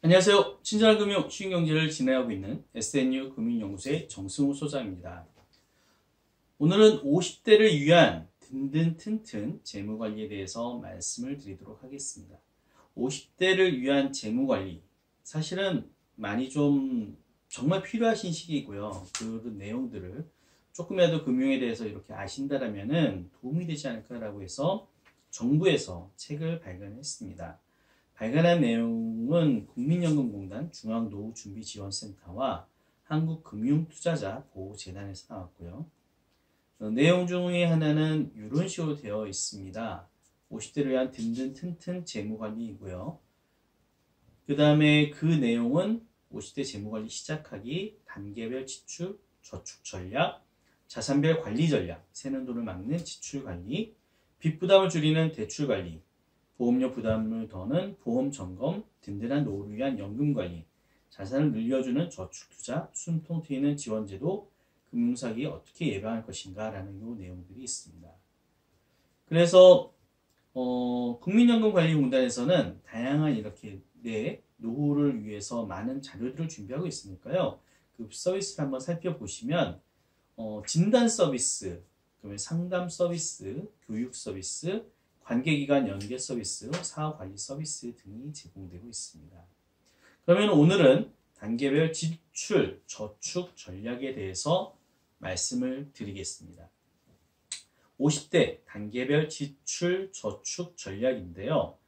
안녕하세요. 친절한 금융, 쉬운 경제를 진행하고 있는 SNU 금융연구소의 정승우 소장입니다. 오늘은 50대를 위한 든든 튼튼 재무관리에 대해서 말씀을 드리도록 하겠습니다. 50대를 위한 재무관리, 사실은 많이 좀 정말 필요하신 시기이고요. 그런 내용들을 조금이라도 금융에 대해서 이렇게 아신다라면은 도움이 되지 않을까라고 해서 정부에서 책을 발간했습니다. 발간한 내용은 국민연금공단 중앙노후준비지원센터와 한국금융투자자보호재단에서 나왔고요. 내용 중에 하나는 이런 식으로 되어 있습니다. 50대를 위한 든든 튼튼 재무관리이고요. 그 다음에 그 내용은 50대 재무관리 시작하기, 단계별 지출, 저축 전략, 자산별 관리 전략, 새는 돈을 막는 지출 관리, 빚 부담을 줄이는 대출 관리, 보험료 부담을 더는 보험 점검, 든든한 노후를 위한 연금 관리, 자산을 늘려주는 저축 투자, 숨통 트이는 지원제도, 금융사기 어떻게 예방할 것인가 라는 요 내용들이 있습니다. 그래서 국민연금관리공단에서는 다양한 이렇게 내 노후를 위해서 많은 자료들을 준비하고 있으니까요. 그 서비스를 한번 살펴보시면 진단 서비스, 그러면 상담 서비스, 교육 서비스, 관계기관 연계 서비스, 사업관리 서비스 등이 제공되고 있습니다. 그러면 오늘은 단계별 지출, 저축 전략에 대해서 말씀을 드리겠습니다. 50대 단계별 지출, 저축 전략인데요.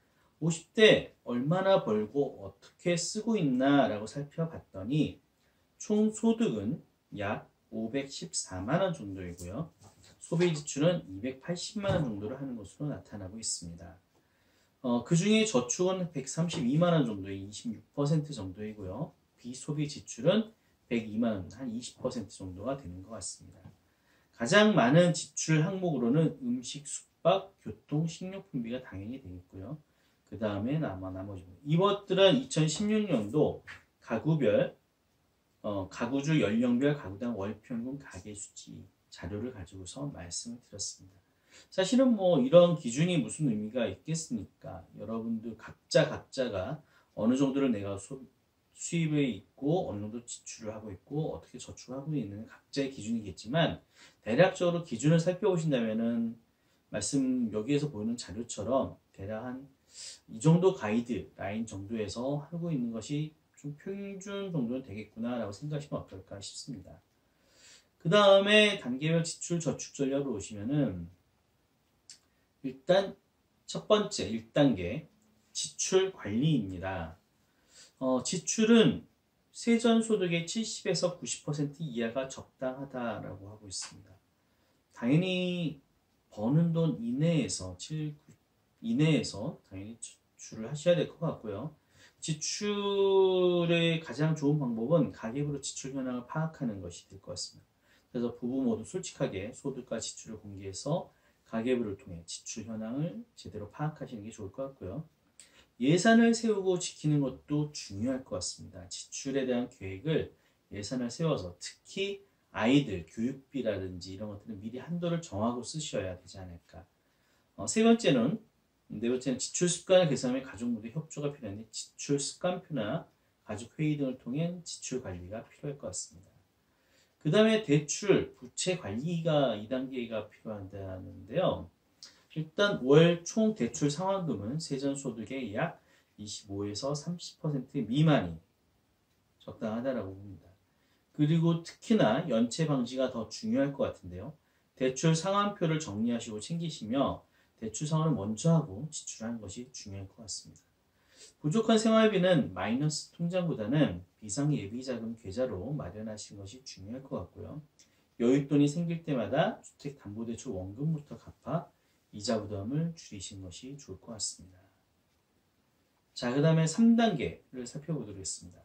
50대 얼마나 벌고 어떻게 쓰고 있나 라고 살펴봤더니 총 소득은 약 514만 원 정도이고요. 소비 지출은 280만 원 정도를 하는 것으로 나타나고 있습니다. 그 중에 저축은 132만 원 정도의 26% 정도이고요. 비소비 지출은 102만 원, 한 20% 정도가 되는 것 같습니다. 가장 많은 지출 항목으로는 음식, 숙박, 교통, 식료품비가 당연히 되겠고요. 그 다음에 나머지 이것들은 2016년도 가구별, 가구주 연령별 가구당 월평균 가계수지 자료를 가지고서 말씀을 드렸습니다. 사실은 뭐 이런 기준이 무슨 의미가 있겠습니까? 여러분들 각자가 어느 정도를 내가 수입에 있고 어느 정도 지출을 하고 있고 어떻게 저축하고 있는 각자의 기준이겠지만 대략적으로 기준을 살펴보신다면은 말씀 여기에서 보이는 자료처럼 대략 한 이 정도 가이드 라인 정도에서 하고 있는 것이 좀 평균 정도는 되겠구나 라고 생각하시면 어떨까 싶습니다. 그 다음에 단계별 지출 저축 전략으로 오시면은 일단 첫 번째 1단계 지출 관리입니다. 지출은 세전소득의 70에서 90% 이하가 적당하다라고 하고 있습니다. 당연히 버는 돈 이내에서 당연히 지출을 하셔야 될 것 같고요. 지출의 가장 좋은 방법은 가계부로 지출 현황을 파악하는 것이 될 것 같습니다. 그래서 부부 모두 솔직하게 소득과 지출을 공개해서 가계부를 통해 지출 현황을 제대로 파악하시는 게 좋을 것 같고요. 예산을 세우고 지키는 것도 중요할 것 같습니다. 지출에 대한 계획을 예산을 세워서 특히 아이들 교육비라든지 이런 것들은 미리 한도를 정하고 쓰셔야 되지 않을까. 네 번째는 지출 습관을 개선하며 가족 모두 협조가 필요한데 지출 습관표나 가족 회의 등을 통해 지출 관리가 필요할 것 같습니다. 그 다음에 대출, 부채 관리가 2단계가 필요한데요. 일단 월 총 대출 상환금은 세전소득의 약 25에서 30% 미만이 적당하다라고 봅니다. 그리고 특히나 연체 방지가 더 중요할 것 같은데요. 대출 상환표를 정리하시고 챙기시며 대출 상환을 먼저 하고 지출하는 것이 중요할 것 같습니다. 부족한 생활비는 마이너스 통장보다는 비상예비자금 계좌로 마련하시는 것이 중요할 것 같고요. 여윳돈이 생길 때마다 주택담보대출 원금부터 갚아 이자 부담을 줄이시는 것이 좋을 것 같습니다. 자, 그 다음에 3단계를 살펴보도록 하겠습니다.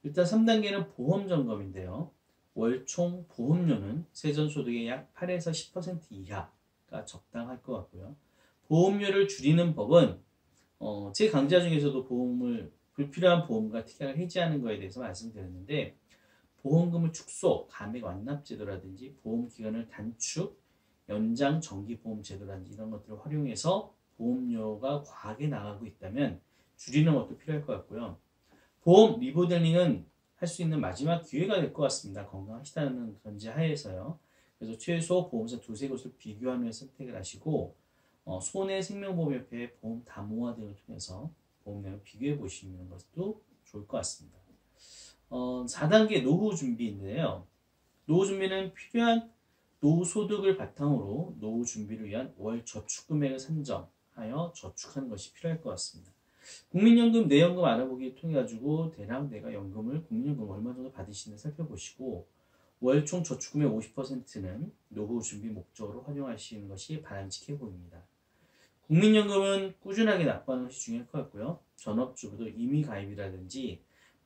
일단 3단계는 보험점검인데요. 월 총 보험료는 세전소득의 약 8에서 10% 이하가 적당할 것 같고요. 보험료를 줄이는 법은 제 강좌 중에서도 불필요한 보험과 특약을 해지하는 것에 대해서 말씀드렸는데 보험금을 축소, 감액 완납제도라든지 보험기간을 단축, 연장 정기보험 제도라든지 이런 것들을 활용해서 보험료가 과하게 나가고 있다면 줄이는 것도 필요할 것 같고요. 보험 리모델링은 할 수 있는 마지막 기회가 될 것 같습니다. 건강하시다는 전제 하에서요. 그래서 최소 보험사 두세 곳을 비교한 후에 선택을 하시고 손해생명보험협회 보험 담보화 등을 통해서 보험 내용을 비교해 보시는 것도 좋을 것 같습니다. 4단계 노후 준비인데요. 노후 준비는 필요한 노후 소득을 바탕으로 노후 준비를 위한 월 저축 금액을 산정하여 저축하는 것이 필요할 것 같습니다. 국민연금, 내연금 알아보기 통해 가지고 대략 내가 연금을 국민연금 얼마 정도 받으시는지 살펴보시고 월 총 저축금의 50%는 노후 준비 목적으로 활용하시는 것이 바람직해 보입니다. 국민연금은 꾸준하게 납부하는 것이 중요할 것 같고요. 전업주부도 임의 가입이라든지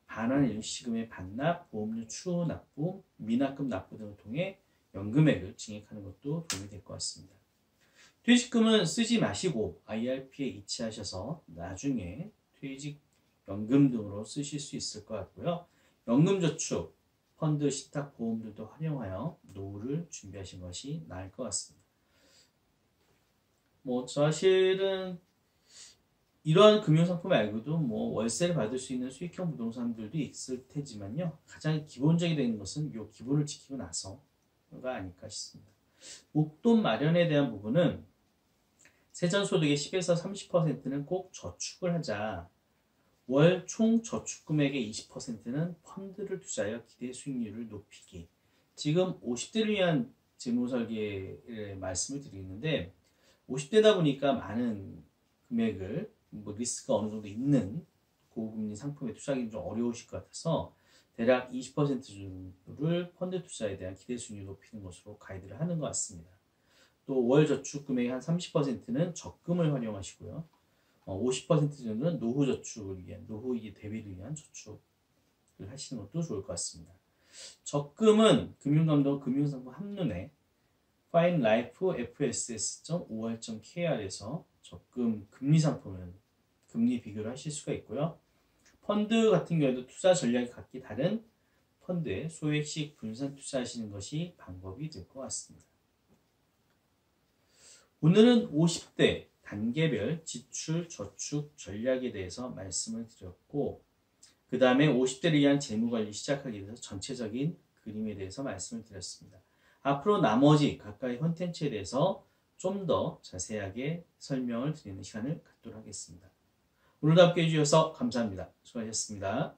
반환 일시금의 반납, 보험료 추후 납부, 미납금 납부 등을 통해 연금액을 증액하는 것도 도움이 될 것 같습니다. 퇴직금은 쓰지 마시고 IRP에 이체하셔서 나중에 퇴직연금 등으로 쓰실 수 있을 것 같고요. 연금저축, 펀드, 신탁, 보험들도 활용하여 노후를 준비하시는 것이 나을 것 같습니다. 사실은 이러한 금융상품 말고도 월세를 받을 수 있는 수익형 부동산들도 있을 테지만요. 가장 기본적이 되는 것은 이 기본을 지키고 나서가 아닐까 싶습니다. 목돈 마련에 대한 부분은 세전소득의 10에서 30%는 꼭 저축을 하자. 월 총 저축 금액의 20%는 펀드를 투자하여 기대 수익률을 높이기. 지금 50대를 위한 재무설계를 말씀을 드리는데 50대다 보니까 많은 금액을 리스크가 어느 정도 있는 고금리 상품에 투자하기 좀 어려우실 것 같아서 대략 20% 정도를 펀드 투자에 대한 기대 수익률을 높이는 것으로 가이드를 하는 것 같습니다. 또 월 저축 금액의 한 30%는 적금을 활용하시고요. 50% 정도는 노후 저축을 위한, 노후 대비를 위한 저축을 하시는 것도 좋을 것 같습니다. 적금은 금융감독 금융상품 한눈에 finelife.fss.or.kr에서 적금 금리 상품은 금리 비교를 하실 수가 있고요. 펀드 같은 경우에도 투자 전략이 각기 다른 펀드에 소액씩 분산 투자하시는 것이 방법이 될 것 같습니다. 오늘은 50대 단계별 지출 저축 전략에 대해서 말씀을 드렸고 그 다음에 50대를 위한 재무관리 시작하기 위해서 전체적인 그림에 대해서 말씀을 드렸습니다. 앞으로 나머지 각각의 콘텐츠에 대해서 좀 더 자세하게 설명을 드리는 시간을 갖도록 하겠습니다. 오늘도 함께해 주셔서 감사합니다. 수고하셨습니다.